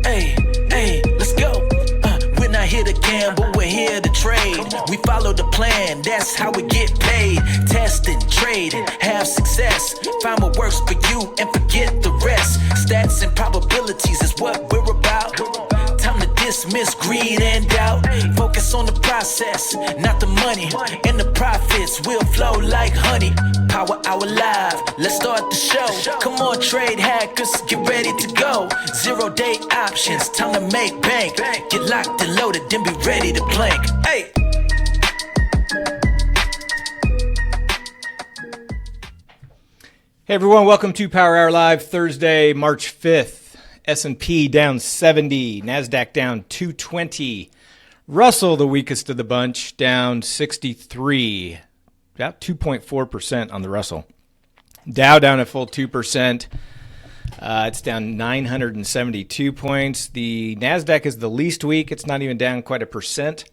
Hey, hey, let's go. We're not here to gamble, we're here to trade. We follow the plan, that's how we get paid. Testing, trading, have success. Find what works for you and forget the rest. Stats and probabilities is what we're about. Time to dismiss greed and doubt. Focus on the process, not the money. And the profits will flow like honey. Power Hour Live, let's start the show. Come on, trade hackers, get ready to go. 0-day options, time to make bank. Get locked and loaded, then be ready to plank. Hey! Hey everyone, welcome to Power Hour Live, Thursday, March 5th. S&P down 70, NASDAQ down 220. Russell, the weakest of the bunch, down 63, about 2.4% on the Russell. Dow down a full 2%. It's down 972 points. The NASDAQ is the least weak. It's not even down quite 1%.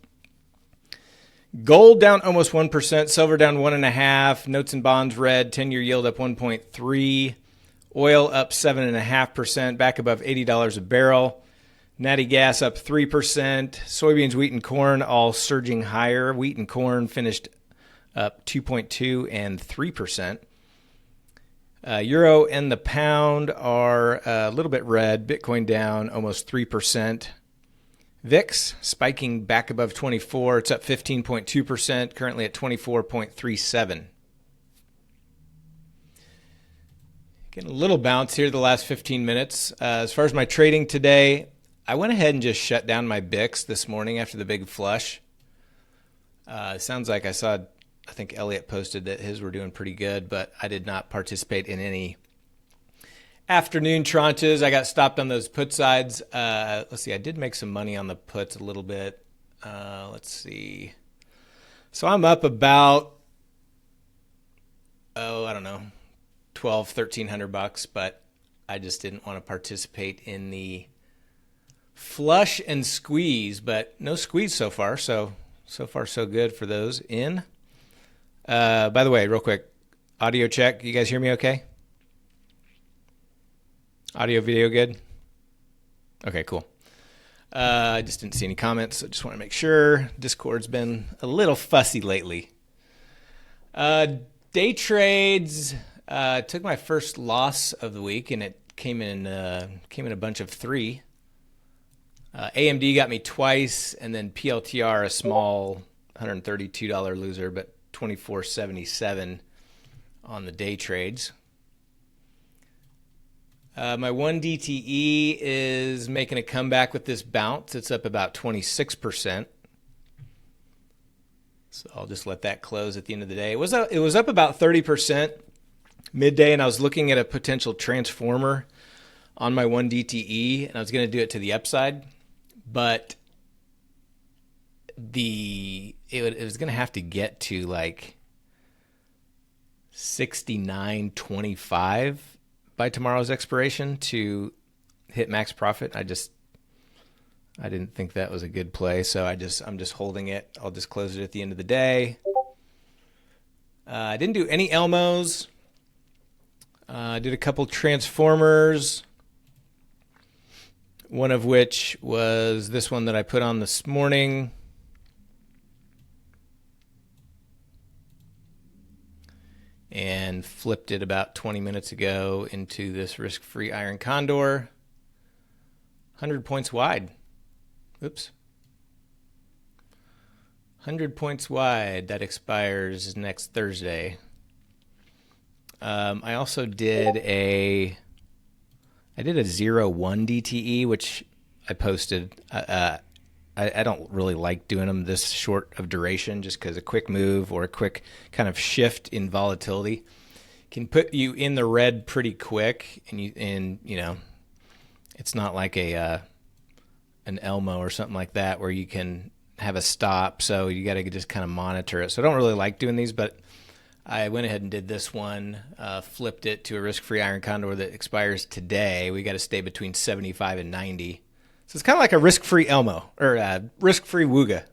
Gold down almost 1%. Silver down 1.5%. Notes and bonds red. 10-year yield up 1.3%. Oil up 7.5%. Back above $80 a barrel. Natty gas up 3%. Soybeans, wheat, and corn all surging higher. Wheat and corn finished up 2.2% and 3%. Euro and the pound are a little bit red. Bitcoin down almost 3%. VIX spiking back above 24. It's up 15.2%, currently at 24.37. Getting a little bounce here the last 15 minutes. As far as my trading today, I went ahead and just shut down my BIX this morning after the big flush. It sounds like I think Elliot posted that his were doing pretty good, but I did not participate in any afternoon tranches. I got stopped on those put sides. Let's see, I did make some money on the puts a little bit. Let's see. So I'm up about, I don't know, $1,200-$1,300, but I just didn't want to participate in the flush and squeeze, but no squeeze so far. So far so good for those in. By the way, real quick, audio check. You guys hear me okay? Audio, video good? Okay, cool. I just didn't see any comments, so just want to make sure. Discord's been a little fussy lately. Day trades, took my first loss of the week, and it came in a bunch of 3. AMD got me twice, and then PLTR, a small $132 loser, but $24.77 on the day trades. My one DTE is making a comeback with this bounce. It's up about 26%. So I'll just let that close at the end of the day. It was up about 30% midday, and I was looking at a potential transformer on my one DTE, and I was going to do it to the upside, but it was going to have to get to like 69.25 by tomorrow's expiration to hit max profit. I didn't think that was a good play, so I'm just holding it. I'll just close it at the end of the day. I didn't do any Elmos. I did a couple transformers, one of which was this one that I put on this morning. And flipped it about 20 minutes ago into this risk-free iron Condor. 100 points wide. Oops. 100 points wide. That expires next Thursday. I also did a 0-1 DTE, which I posted. I don't really like doing them this short of duration, just because a quick move or a quick kind of shift in volatility can put you in the red pretty quick, and it's not like an Elmo or something like that where you can have a stop. So you got to just kind of monitor it. So I don't really like doing these, but I went ahead and did this one, flipped it to a risk-free iron Condor that expires today. We got to stay between 75 and 90. So it's kind of like a risk-free Elmo, or risk-free Wooga.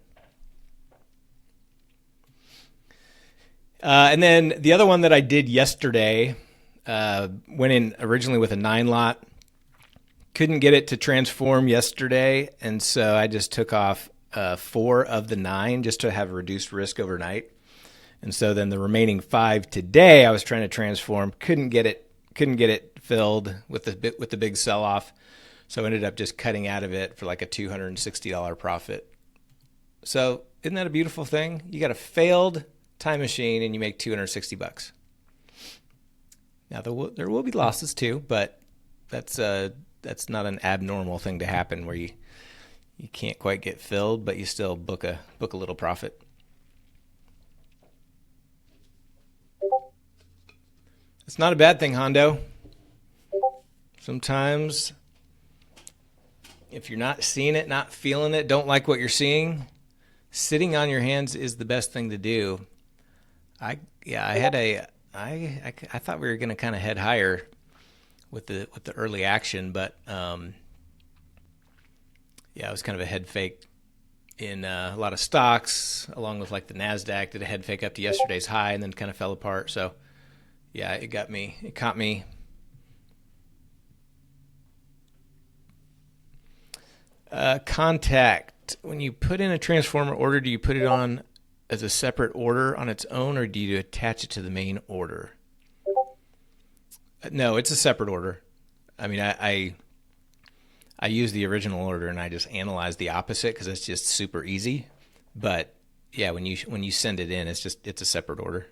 And then the other one that I did yesterday, went in originally with a 9 lot, Couldn't get it to transform yesterday, and so I just took off 4 of the 9 just to have reduced risk overnight. And so then the remaining 5 today, I was trying to transform, couldn't get it filled with the big sell off, so I ended up just cutting out of it for like a $260 profit. So isn't that a beautiful thing? You got a failed time machine and you make $260. Now there will be losses too, but that's not an abnormal thing to happen where you can't quite get filled, but you still book a little profit. It's not a bad thing, Hondo. Sometimes if you're not seeing it, not feeling it, don't like what you're seeing, sitting on your hands is the best thing to do. I thought we were going to kind of head higher with the early action, but it was kind of a head fake in a lot of stocks, along with like the NASDAQ did a head fake up to yesterday's high and then kind of fell apart. So yeah, it caught me. Contact. When you put in a transformer order, do you put it on as a separate order on its own, or do you attach it to the main order? No, it's a separate order. I mean, I use the original order and I just analyze the opposite because it's just super easy. But yeah, when you send it in, it's a separate order.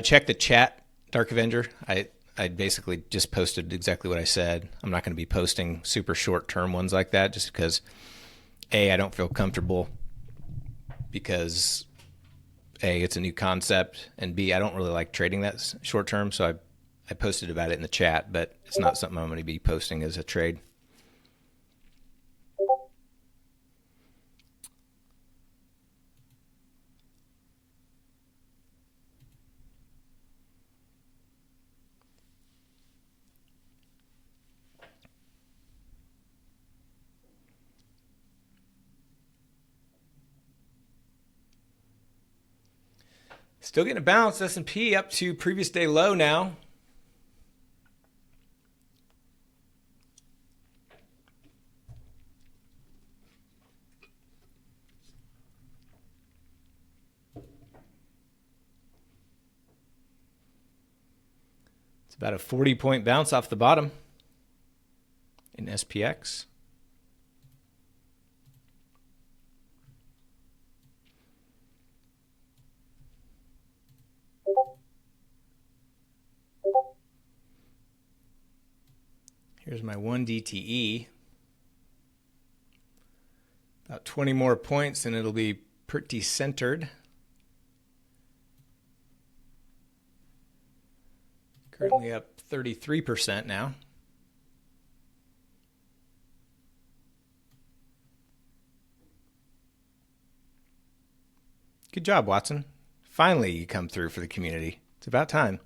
Check the chat, Dark Avenger. I basically just posted exactly what I said. I'm not going to be posting super short-term ones like that just because, A, I don't feel comfortable because, A, it's a new concept, and B, I don't really like trading that short-term, so I posted about it in the chat, but it's not something I'm going to be posting as a trade. Still getting a bounce. S&P up to previous day low now. It's about a 40-point bounce off the bottom in SPX. Here's my 1 DTE. About 20 more points and it'll be pretty centered. Currently up 33% now. Good job, Watson. Finally, you come through for the community. It's about time.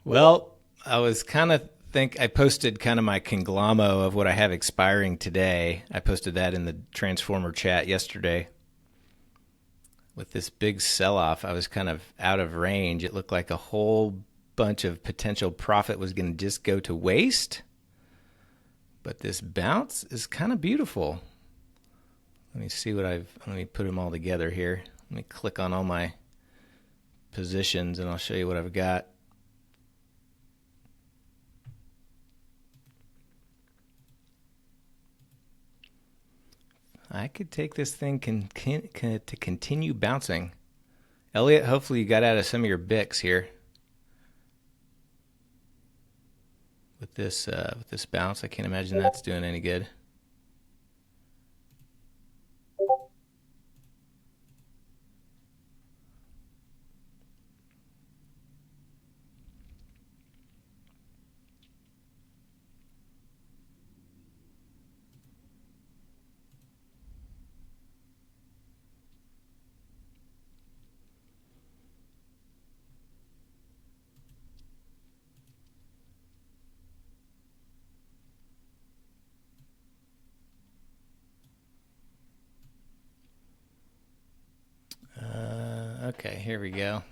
Well, I posted kind of my conglomero of what I have expiring today. I posted that in the Transformer chat yesterday. With this big sell-off, I was kind of out of range. It looked like a whole bunch of potential profit was going to just go to waste. But this bounce is kind of beautiful. Let me put them all together here. Let me click on all my positions and I'll show you what I've got. I could take this thing to continue bouncing. Elliot, hopefully you got out of some of your BICs here. With this bounce, I can't imagine that's doing any good. Okay, here we go.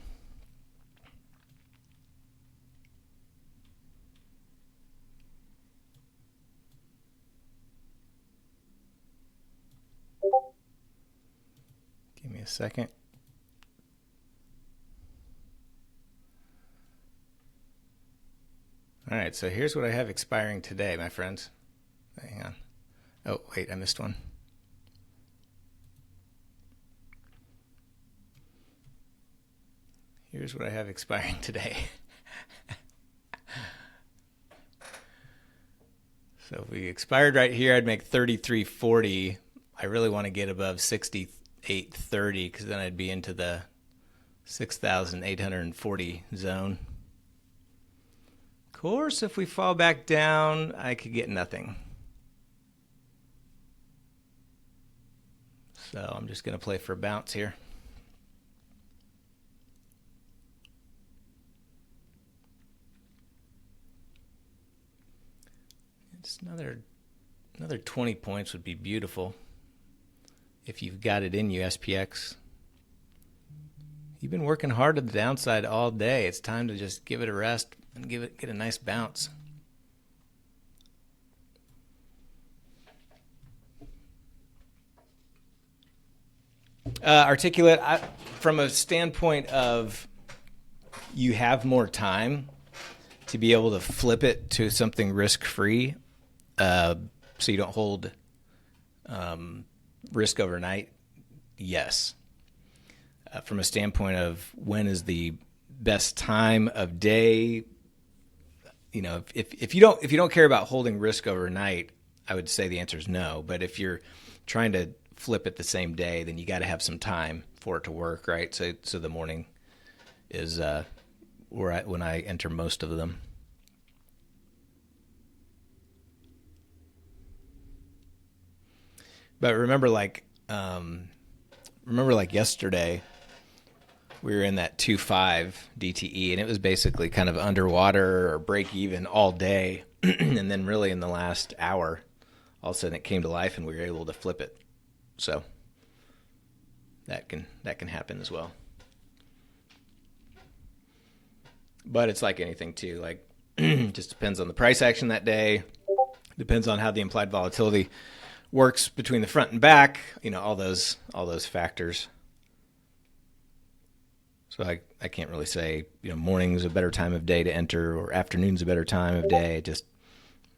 Give me a second. All right, so here's what I have expiring today, my friends. Hang on. Oh, wait, I missed one. Here's what I have expiring today. So if we expired right here, I'd make 33.40. I really want to get above 68.30 because then I'd be into the 6,840 zone. Of course, if we fall back down, I could get nothing. So I'm just going to play for a bounce here. It's another 20 points would be beautiful if you've got it in you, SPX. You've been working hard at the downside all day. It's time to just give it a rest and get a nice bounce. Articulate, from a standpoint of you have more time to be able to flip it to something risk-free, so you don't hold risk overnight, yes. From a standpoint of when is the best time of day, you know, if you don't care about holding risk overnight, I would say the answer is no. But if you're trying to flip it the same day, then you got to have some time for it to work, right? So the morning is when I enter most of them. But remember like yesterday, we were in that 2.5 DTE, and it was basically kind of underwater or break even all day. And then really in the last hour, all of a sudden it came to life and we were able to flip it. So that can happen as well. But it's like anything too, like just depends on the price action that day, depends on how the implied volatility works between the front and back, you know, all those factors. So I can't really say, you know, morning's a better time of day to enter or afternoon's a better time of day.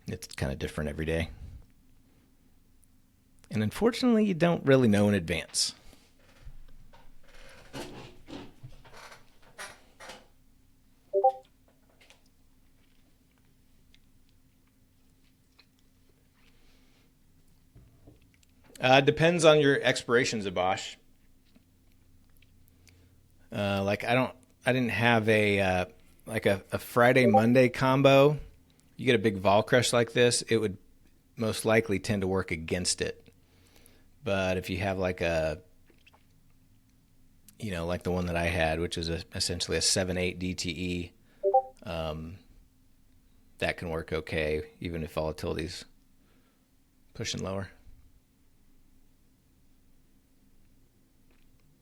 It's kind of different every day. And unfortunately, you don't really know in advance. Depends on your expirations, Abosh. Like I didn't have a Friday Monday combo. You get a big vol crush like this, it would most likely tend to work against it. But if you have like a, you know, like the one that I had, which is essentially a 7.8 DTE, that can work okay, even if volatility's pushing lower.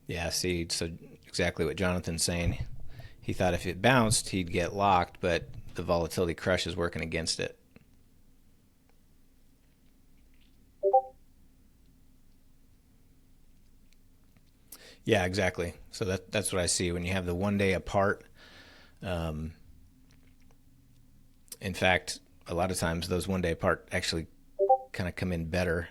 Yeah, see, so exactly what Jonathan's saying. He thought if it bounced, he'd get locked, but the volatility crush is working against it. Yeah, exactly. So that's what I see when you have the 1 day apart. In fact, a lot of times those 1 day apart actually kind of come in better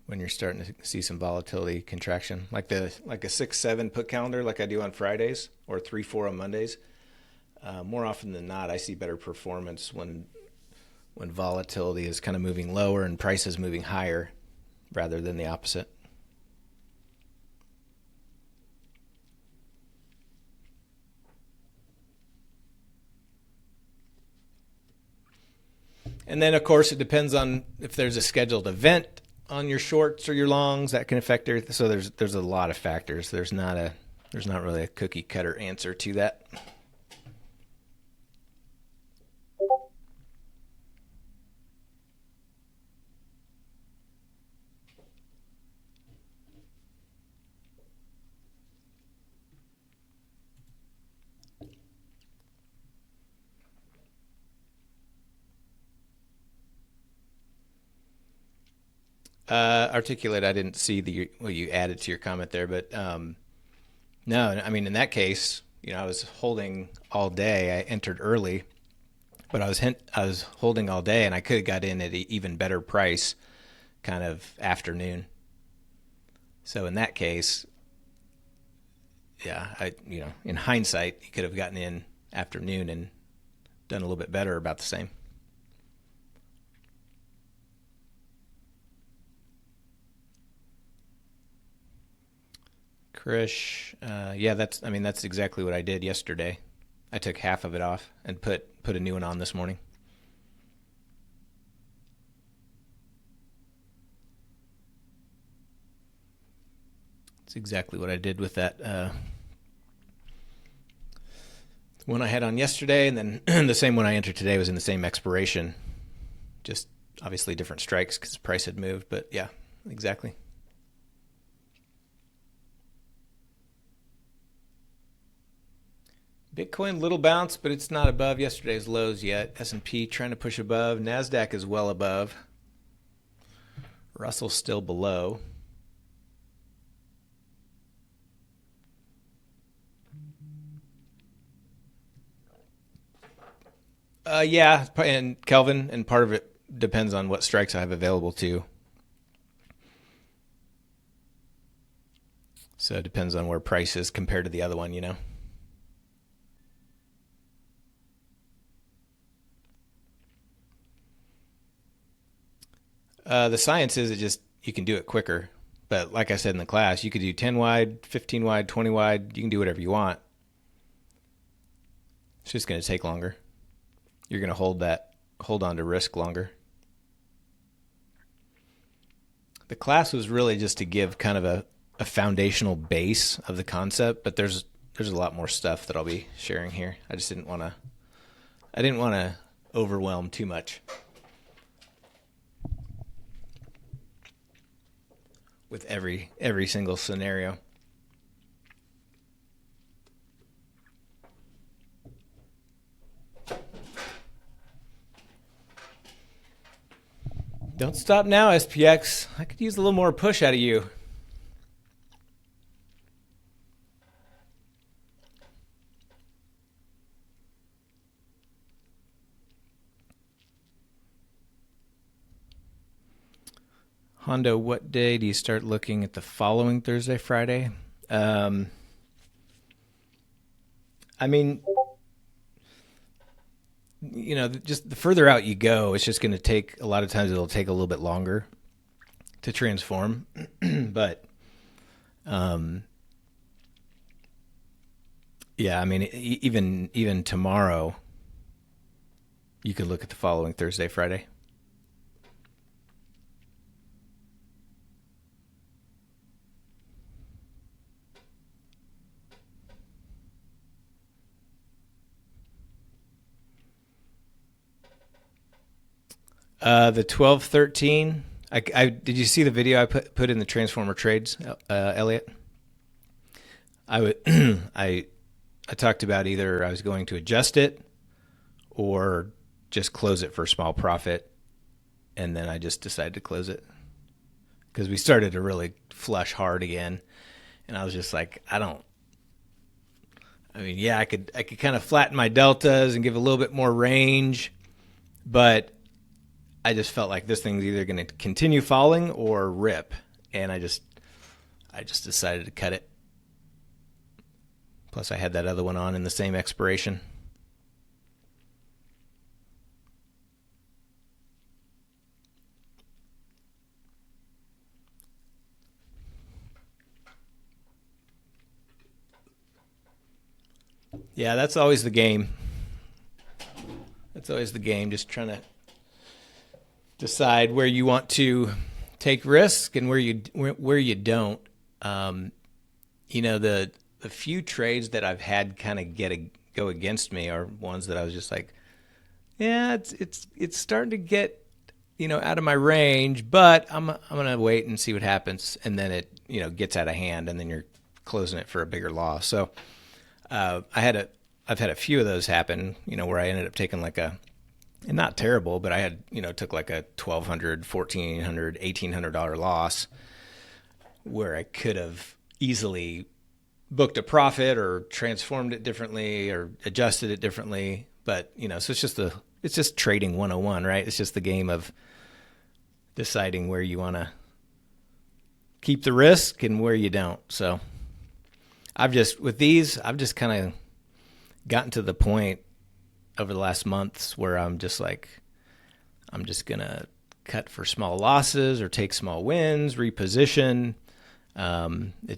when you're starting to see some volatility contraction, like a 6-7 put calendar, like I do on Fridays, or 3-4 on Mondays. More often than not, I see better performance when volatility is kind of moving lower and price is moving higher, rather than the opposite. And then, of course, it depends on if there's a scheduled event on your shorts or your longs that can affect everything. So there's a lot of factors. There's not really a cookie cutter answer to that. Articulate, I didn't see what you added to your comment there, but no, I mean, in that case, I was holding all day. I entered early, but I was holding all day, and I could have got in at an even better price kind of afternoon. So in that case, yeah, in hindsight, you could have gotten in afternoon and done a little bit better, about the same. Krish, yeah, that's exactly what I did yesterday. I took half of it off and put a new one on this morning. That's exactly what I did with that one I had on yesterday, and then the same one I entered today was in the same expiration. Just obviously different strikes because the price had moved, but yeah, exactly. Bitcoin, little bounce, but it's not above yesterday's lows yet. S&P trying to push above. NASDAQ is well above. Russell's still below. Yeah, and Kelvin, and part of it depends on what strikes I have available too. So it depends on where price is compared to the other one, The science is you can do it quicker. But like I said in the class, you could do 10 wide, 15 wide, 20 wide. You can do whatever you want. It's just going to take longer. You're going to hold on to risk longer. The class was really just to give kind of a foundational base of the concept, but there's a lot more stuff that I'll be sharing here. I just didn't want to overwhelm too much with every single scenario. Don't stop now, SPX. I could use a little more push out of you. Hondo, what day do you start looking at the following Thursday, Friday? I mean, just the further out you go, it's just going to take, a lot of times it'll take a little bit longer to transform. But, yeah, I mean, even tomorrow, you could look at the following Thursday, Friday. The 1213. Did you see the video I put in the Transformer Trades, Elliot? I talked about either I was going to adjust it or just close it for a small profit, and then I just decided to close it because we started to really flush hard again, and I was just like, I could kind of flatten my deltas and give a little bit more range, but I just felt like this thing's either going to continue falling or rip, and I just decided to cut it. Plus, I had that other one on in the same expiration. Yeah, that's always the game. Just trying to decide where you want to take risk and where you don't. The few trades that I've had kind of go against me are ones that I was just like, yeah, it's starting to get out of my range, but I'm gonna wait and see what happens, and then it gets out of hand, and then you're closing it for a bigger loss. So I've had a few of those happen, where I ended up taking like a and not terrible, but I had, took like a $1,200, $1,400, $1,800 loss where I could have easily booked a profit or transformed it differently or adjusted it differently. But, so it's just trading 101, right? It's just the game of deciding where you want to keep the risk and where you don't. So I've just kind of gotten to the point over the last months where I'm just going to cut for small losses or take small wins, reposition. It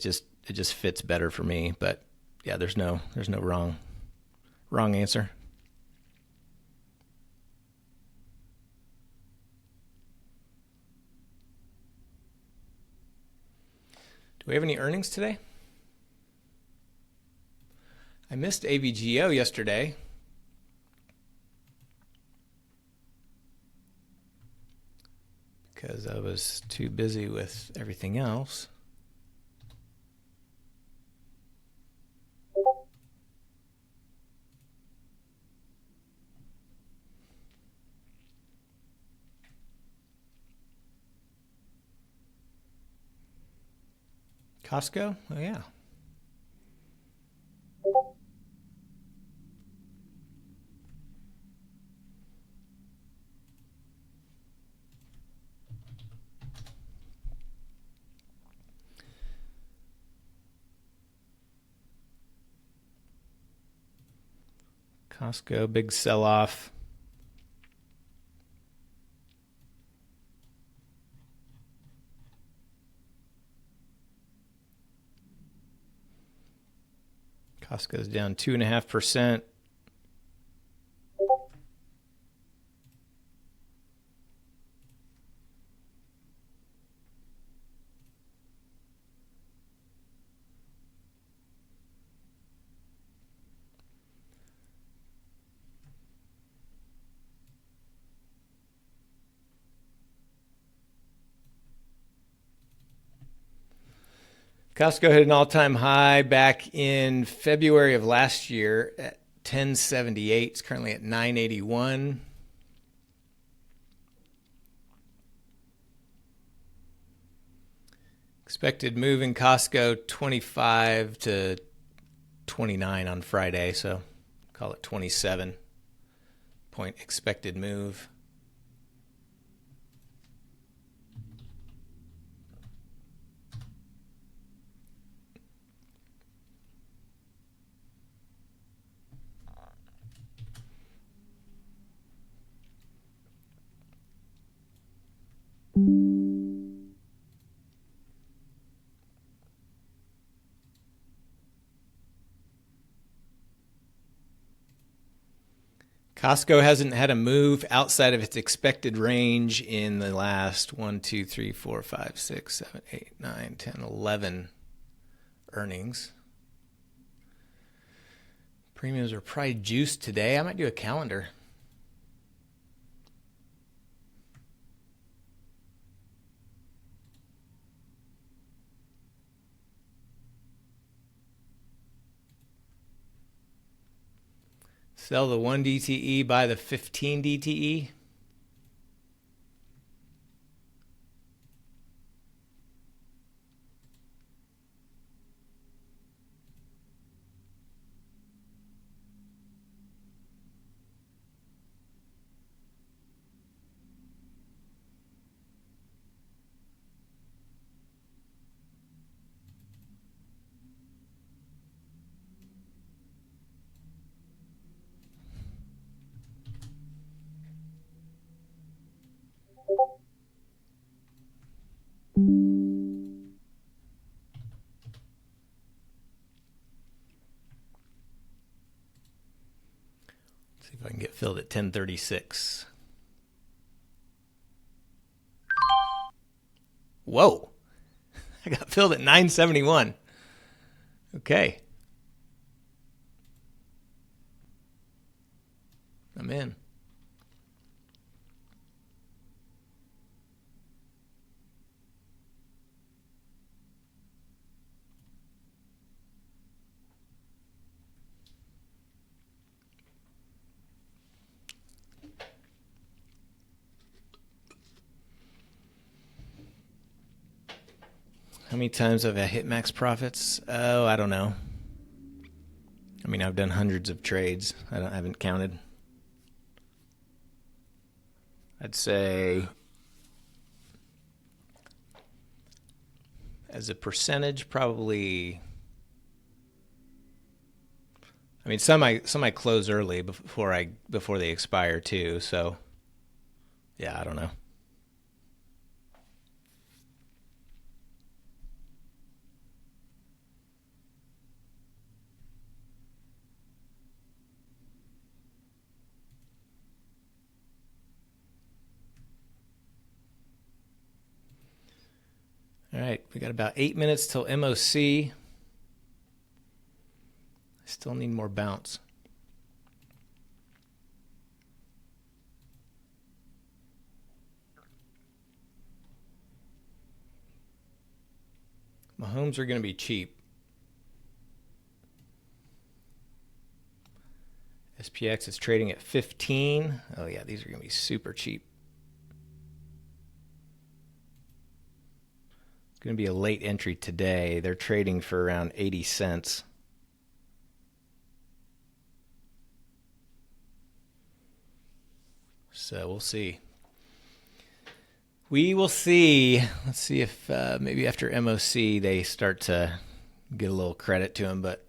just fits better for me. But yeah, there's no wrong answer. Do we have any earnings today? I missed AVGO yesterday. Because I was too busy with everything else. Costco? Oh, yeah. Costco, big sell-off. Costco's down 2.5%. Costco hit an all-time high back in February of last year at 1078. It's currently at 981. Expected move in Costco 25 to 29 on Friday, so call it 27 point expected move. Costco hasn't had a move outside of its expected range in the last 1, 2, 3, 4, 5, 6, 7, 8, 9, 10, 11 earnings. Premiums are probably juiced today. I might do a calendar. Sell the 1 DTE, buy the 15 DTE. See if I can get filled at 1036. Whoa. I got filled at 971. Okay. I'm in. How many times have I hit max profits? Oh, I don't know. I mean, I've done hundreds of trades. I haven't counted. I'd say as a percentage, probably. I mean, some I close early before they expire too. So, yeah, I don't know. All right, we got about 8 minutes till MOC. Still need more bounce. Mahomes are going to be cheap. SPX is trading at 15. Oh yeah, these are going to be super cheap. It's going to be a late entry today. They're trading for around 80 cents. So we'll see. We will see. Let's see if maybe after MOC they start to get a little credit to him, but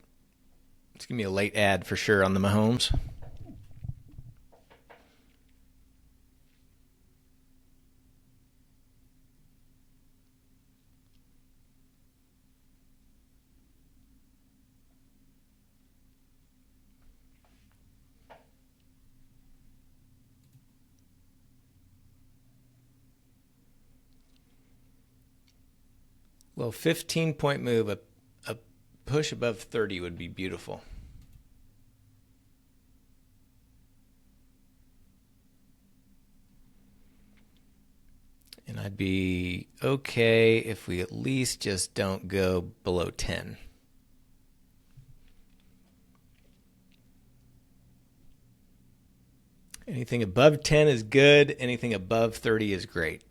it's going to be a late ad for sure on the Mahomes. Well, 15-point move, a push above 30 would be beautiful. And I'd be okay if we at least just don't go below 10. Anything above 10 is good. Anything above 30 is great.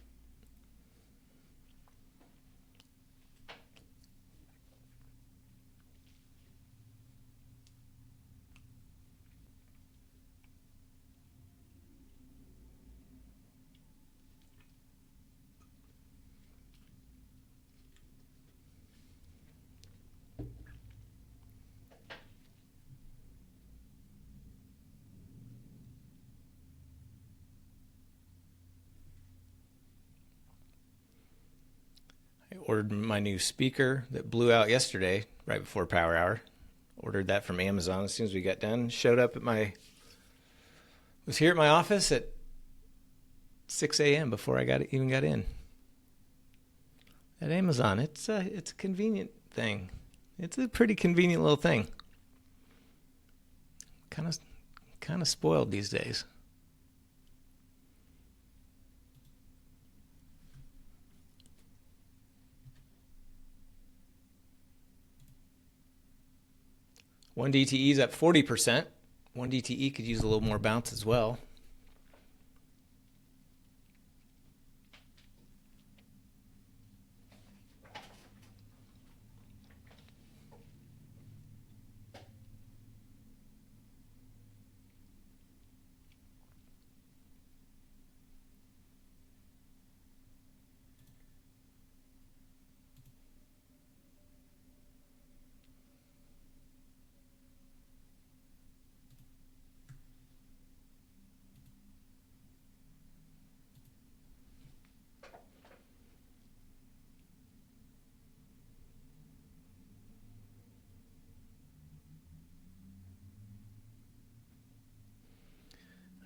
I ordered my new speaker that blew out yesterday, right before Power Hour. Ordered that from Amazon as soon as we got done. Showed up at was here at my office at 6 a.m. before I even got in. At Amazon, it's a convenient thing. It's a pretty convenient little thing. Kind of spoiled these days. One DTE is at 40%. One DTE could use a little more bounce as well.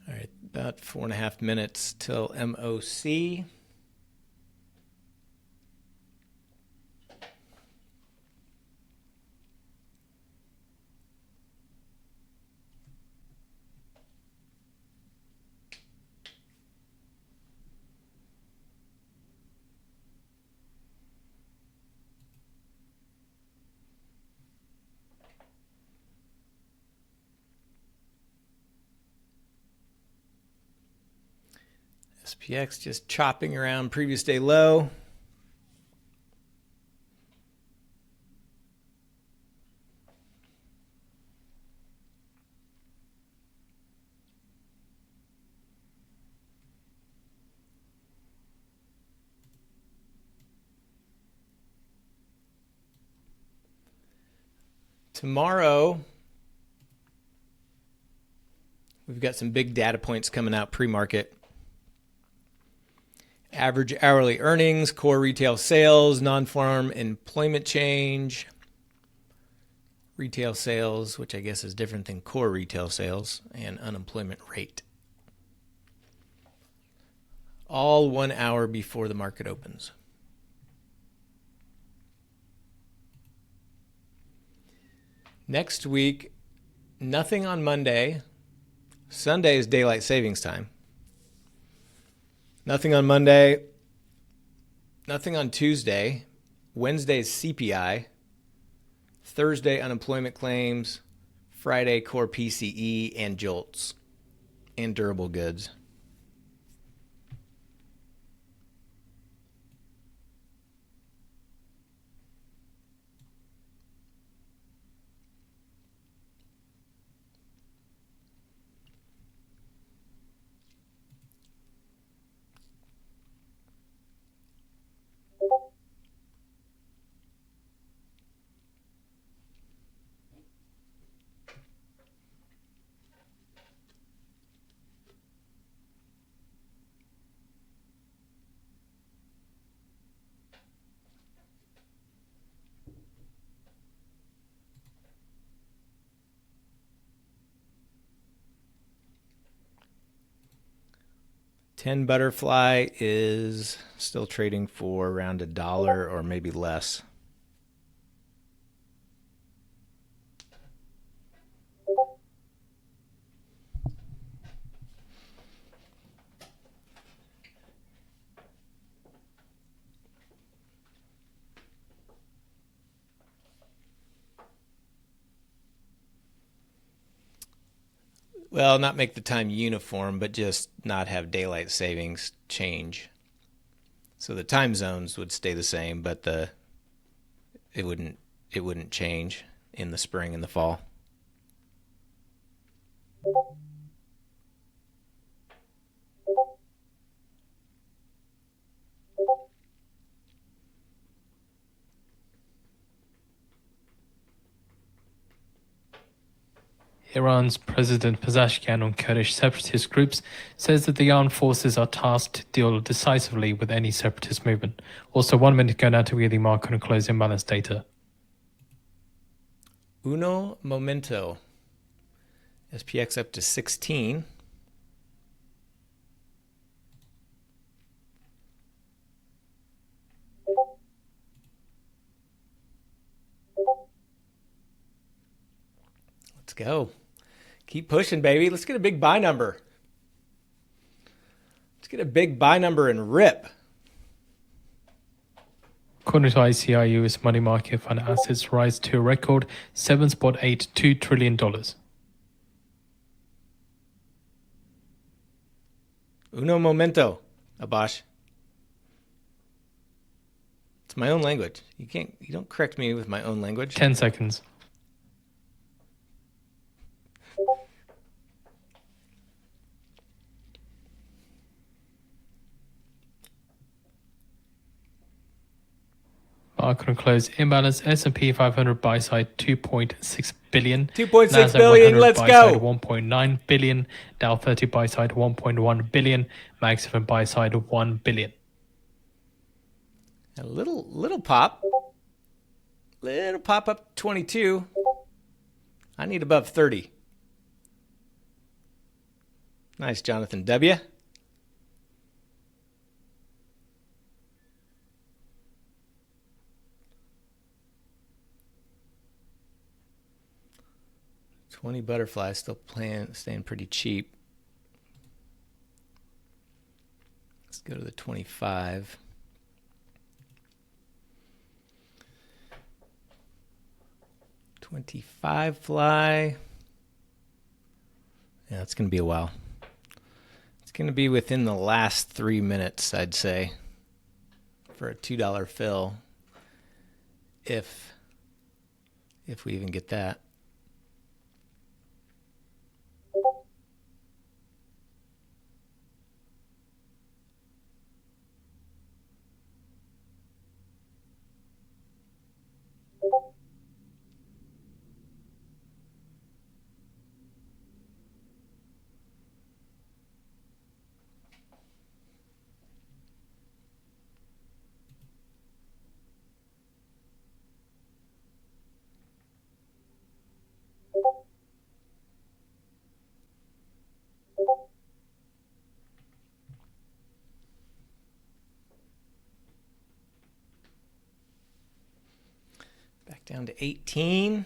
All right, about 4.5 minutes till MOC. SPX just chopping around previous day low. Tomorrow, we've got some big data points coming out pre-market. Average hourly earnings, core retail sales, non-farm employment change, retail sales, which I guess is different than core retail sales, and unemployment rate. All 1 hour before the market opens. Next week, nothing on Monday. Sunday is daylight savings time. Nothing on Monday. Nothing on Tuesday. Wednesday is CPI. Thursday, unemployment claims. Friday, core PCE and JOLTS and durable goods. $10 butterfly is still trading for around $1 or maybe less. Well, not make the time uniform, but just not have daylight savings change. So the time zones would stay the same, but it wouldn't change in the spring and the fall. Iran's President Pezeshkian on Kurdish separatist groups says that the armed forces are tasked to deal decisively with any separatist movement. Also, 1 minute ago now to the market and close imbalance data. Uno momento. SPX up to 16. Let's go. Keep pushing, baby. Let's get a big buy number. Let's get a big buy number and rip. According to ICI, US money market fund assets rise to a record $7.82 trillion. Uno momento, Abash. It's my own language. You don't correct me with my own language. 10 seconds. Market and close imbalance. S&P 500 buy side 2.6 billion. 2.6 Nasdaq billion. 100 Let's buy go. Side 1.9 billion. Dow 30 buy side 1.1 billion. Mag 7 buy side 1 billion. A little pop. Little pop up 22. I need above 30. Nice, Jonathan W. $20 butterfly still staying pretty cheap. Let's go to the 25. $25 fly. Yeah, it's going to be a while. It's going to be within the last 3 minutes, I'd say, for a $2 fill, if we even get that. Down to 18.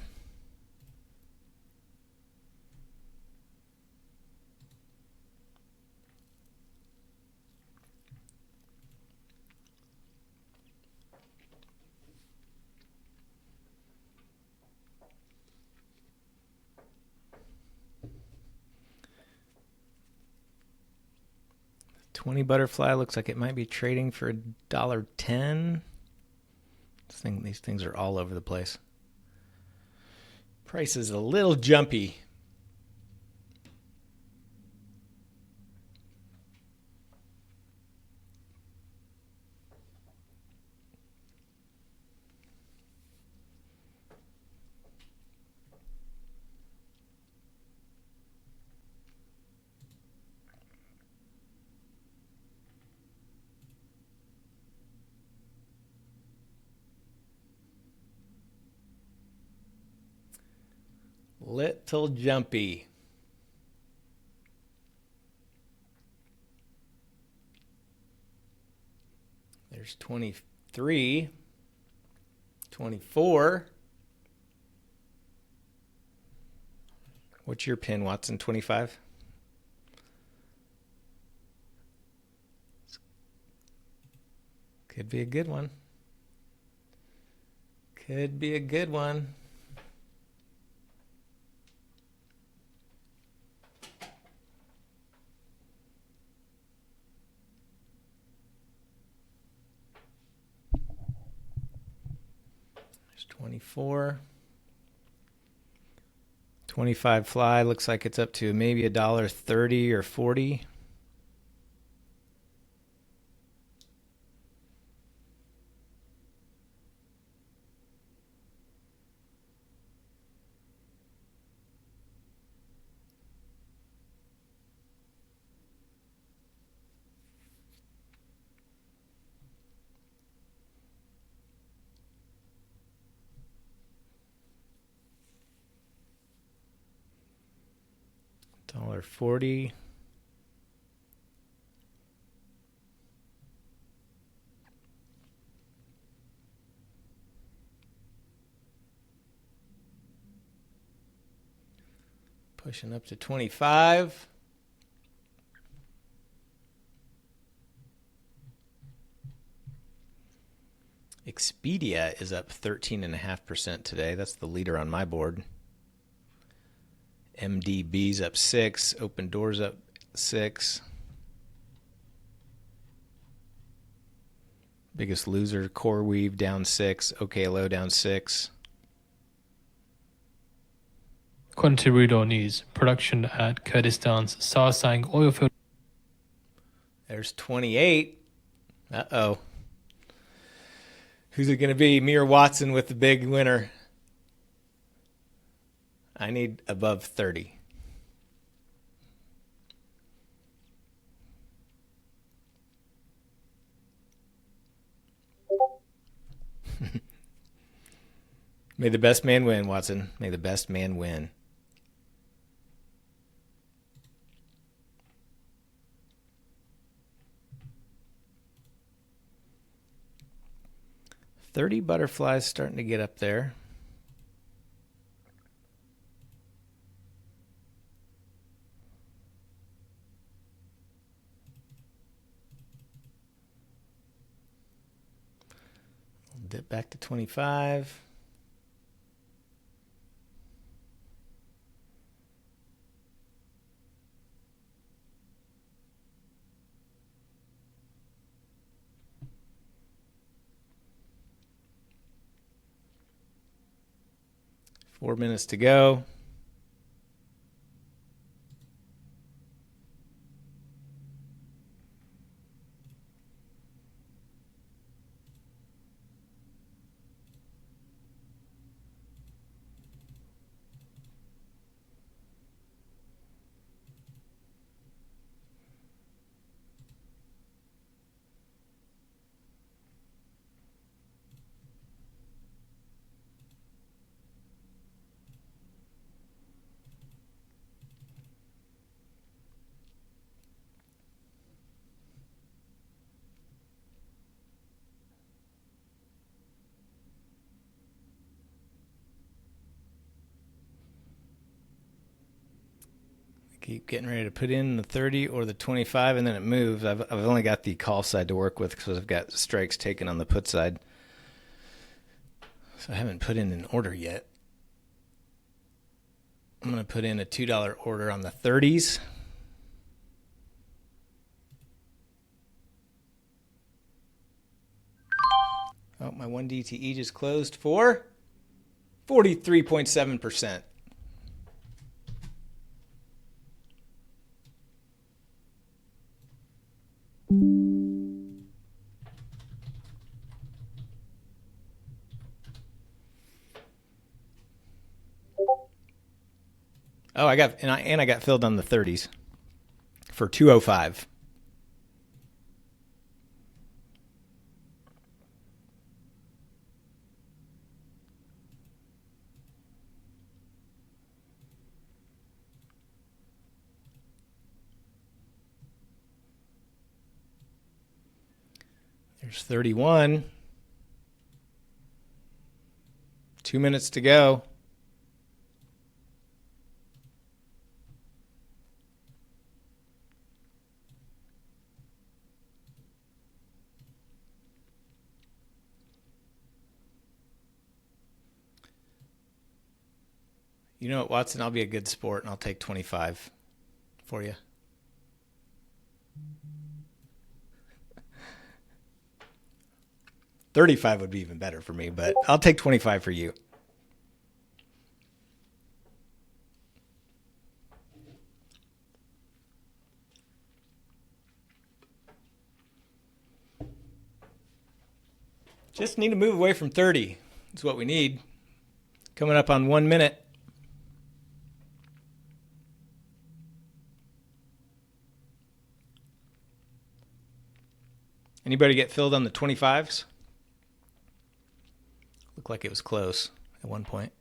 $20 butterfly looks like it might be trading for $1.10. These things are all over the place. Price is a little jumpy. Little jumpy. There's 23, 24. What's your pin, Watson? 25? Could be a good one. Could be a good one. There's 24. 25 fly looks like it's up to maybe $1.30 or 40. $1.40. Pushing up to 25. Expedia is up 13.5% today. That's the leader on my board. MDB's up 6. Open Doors up 6. Biggest loser, CoreWeave down 6. OKLO down 6. According to Rudor News, production at Kurdistan's Sarsang oil field. There's 28. Uh-oh. Who's it going to be? Me or Watson with the big winner? I need above 30. May the best man win, Watson. May the best man win. $30 butterflies starting to get up there. Dip back to 25. Four minutes to go. Keep getting ready to put in the 30 or the 25, and then it moves. I've only got the call side to work with because I've got strikes taken on the put side. So I haven't put in an order yet. I'm going to put in a $2 order on the 30s. Oh, my 1 DTE just closed for 43.7%. Oh, I got filled on the 30s for 205. There's 31. 2 minutes to go. You know what, Watson? I'll be a good sport and I'll take 25 for you. $35 would be even better for me, but I'll take 25 for you. Just need to move away from 30. That's what we need. Coming up on 1 minute. Anybody get filled on the 25s? Looked like it was close at one point.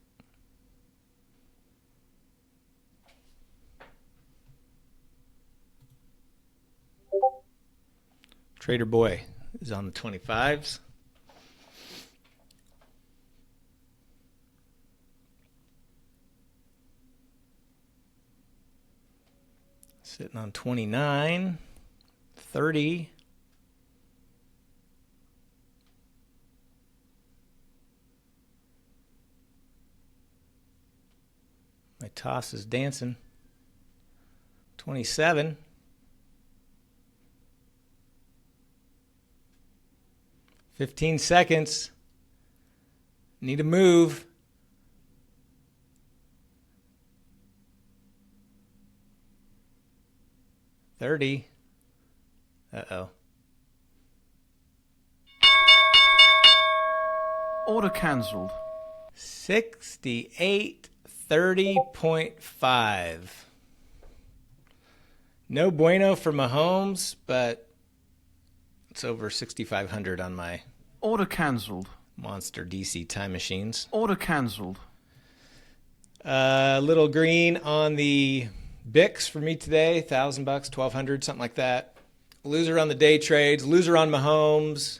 Trader Boy is on the 25s. Sitting on 29, 30. My toss is dancing. 27. 15 seconds. Need a move. $30. Uh-oh. Order cancelled. 68.30.5. No bueno for Mahomes, but it's over 6,500 on my Order cancelled. monster DC time machines. Order cancelled. Little green on the Bix for me today, $1,000, 1,200, something like that. Loser on the day trades, loser on Mahomes.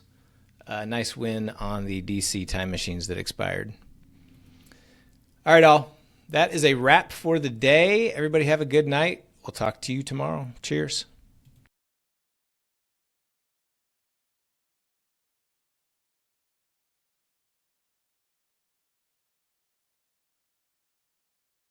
Nice win on the DC time machines that expired. All right, all. That is a wrap for the day. Everybody have a good night. We'll talk to you tomorrow. Cheers.